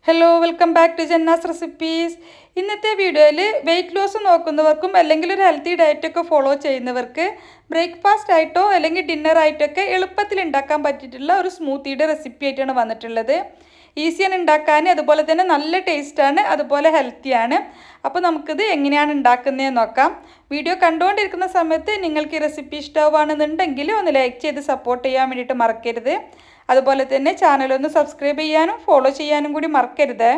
Hello welcome back to Janna's recipes. ഇന്നത്തെ വീഡിയോയിൽ weight loss നോക്കുന്നവർക്കും അല്ലെങ്കിൽ ഒരു ഹെൽത്തി ഡയറ്റൊക്കെ ഫോളോ ചെയ്യുന്നവർക്ക് ബ്രേക്ക്ഫാസ്റ്റ് ആയിട്ടോ അല്ലെങ്കിൽ ഡിന്നർ ആയിട്ടൊക്കെ എളുപ്പത്തിൽ ഉണ്ടാക്കാൻ പറ്റിയിട്ടുള്ള ഒരു സ്മൂത്തിയുടെ റെസിപ്പി ആയിട്ടാണ് വന്നിട്ടുള്ളത്. ഈസിയാണ് ഉണ്ടാക്കാൻ, അതുപോലെ തന്നെ നല്ല ടേസ്റ്റാണ്, അതുപോലെ ഹെൽത്തിയാണ്. അപ്പോൾ നമുക്കിത് എങ്ങനെയാണ് ഉണ്ടാക്കുന്നതെന്ന് നോക്കാം. വീഡിയോ കണ്ടുകൊണ്ടിരിക്കുന്ന സമയത്ത് നിങ്ങൾക്ക് ഈ റെസിപ്പി ഇഷ്ടമാവുകയാണെന്നുണ്ടെങ്കിൽ ഒന്ന് ലൈക്ക് ചെയ്ത് സപ്പോർട്ട് ചെയ്യാൻ വേണ്ടിയിട്ട് മറക്കരുത്. അതുപോലെ തന്നെ ചാനലൊന്ന് സബ്സ്ക്രൈബ് ചെയ്യാനും ഫോളോ ചെയ്യാനും കൂടി മറക്കരുത്.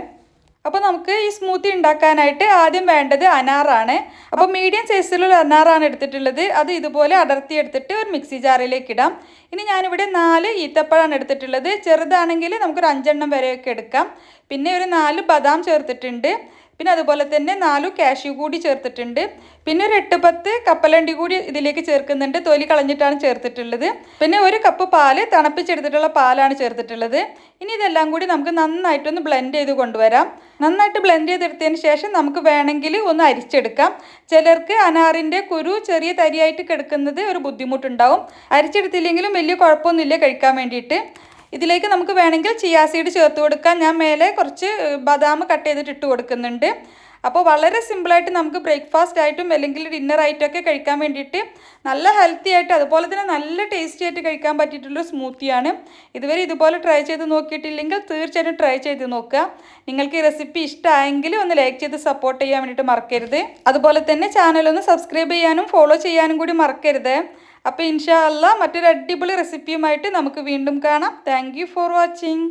അപ്പോൾ നമുക്ക് ഈ സ്മൂത്തി ഉണ്ടാക്കാനായിട്ട് ആദ്യം വേണ്ടത് അനാറാണ്. അപ്പോൾ മീഡിയം സൈസിലുള്ള അനാറാണ് എടുത്തിട്ടുള്ളത്. അത് ഇതുപോലെ അടർത്തി എടുത്തിട്ട് ഒരു മിക്സി ജാറിലേക്ക് ഇടാം. ഇനി ഞാനിവിടെ 4 ഈത്തപ്പഴമാണ് എടുത്തിട്ടുള്ളത്. ചെറുതാണെങ്കിൽ നമുക്കൊരു 5 വരെയൊക്കെ എടുക്കാം. പിന്നെ ഒരു 4 ബദാം ചേർത്തിട്ടുണ്ട്. പിന്നെ അതുപോലെ തന്നെ 4 കാഷ്യൂ കൂടി ചേർത്തിട്ടുണ്ട്. പിന്നെ ഒരു 8-10 കപ്പലണ്ടി കൂടി ഇതിലേക്ക് ചേർക്കുന്നുണ്ട്. തൊലി കളഞ്ഞിട്ടാണ് ചേർത്തിട്ടുള്ളത്. പിന്നെ 1 കപ്പ് പാല്, തണുപ്പിച്ചെടുത്തിട്ടുള്ള പാലാണ് ചേർത്തിട്ടുള്ളത്. ഇനി ഇതെല്ലാം കൂടി നമുക്ക് നന്നായിട്ടൊന്ന് ബ്ലെൻഡ് ചെയ്ത് കൊണ്ടുവരാം. നന്നായിട്ട് ബ്ലെൻഡ് ചെയ്തെടുത്തതിന് ശേഷം നമുക്ക് വേണമെങ്കിൽ ഒന്ന് അരിച്ചെടുക്കാം. ചിലർക്ക് അനാറിൻ്റെ കുരു ചെറിയ തരിയായിട്ട് കിടക്കുന്നത് ഒരു ബുദ്ധിമുട്ടുണ്ടാവും. അരിച്ചെടുത്തില്ലെങ്കിലും വലിയ കുഴപ്പമൊന്നുമില്ല കഴിക്കാൻ വേണ്ടിയിട്ട്. ഇതിലേക്ക് നമുക്ക് വേണമെങ്കിൽ ചിയാ സീഡ് ചേർത്ത് കൊടുക്കാം. ഞാൻ മേലെ കുറച്ച് ബദാം കട്ട് ചെയ്തിട്ട് ഇട്ട് കൊടുക്കുന്നുണ്ട്. അപ്പോൾ വളരെ സിമ്പിളായിട്ട് നമുക്ക് ബ്രേക്ക്ഫാസ്റ്റ് ആയിട്ടും അല്ലെങ്കിൽ ഡിന്നർ ആയിട്ടൊക്കെ കഴിക്കാൻ വേണ്ടിയിട്ട് നല്ല ഹെൽത്തി ആയിട്ട് അതുപോലെ തന്നെ നല്ല ടേസ്റ്റി ആയിട്ട് കഴിക്കാൻ പറ്റിയിട്ടുള്ള സ്മൂത്തിയാണ്. ഇതുവരെ ഇതുപോലെ ട്രൈ ചെയ്ത് നോക്കിയിട്ടില്ലെങ്കിൽ തീർച്ചയായിട്ടും ട്രൈ ചെയ്ത് നോക്കുക. നിങ്ങൾക്ക് ഈ റെസിപ്പി ഇഷ്ടമായെങ്കിൽ ഒന്ന് ലൈക്ക് ചെയ്ത് സപ്പോർട്ട് ചെയ്യാൻ വേണ്ടിയിട്ട് മറക്കരുത്. അതുപോലെ തന്നെ ചാനലൊന്ന് സബ്സ്ക്രൈബ് ചെയ്യാനും ഫോളോ ചെയ്യാനും കൂടി മറക്കരുത്. അപ്പോൾ ഇൻഷാ അല്ലാ മറ്റൊരു അടിപൊളി റെസിപ്പിയുമായിട്ട് നമുക്ക് വീണ്ടും കാണാം. Thank you for watching.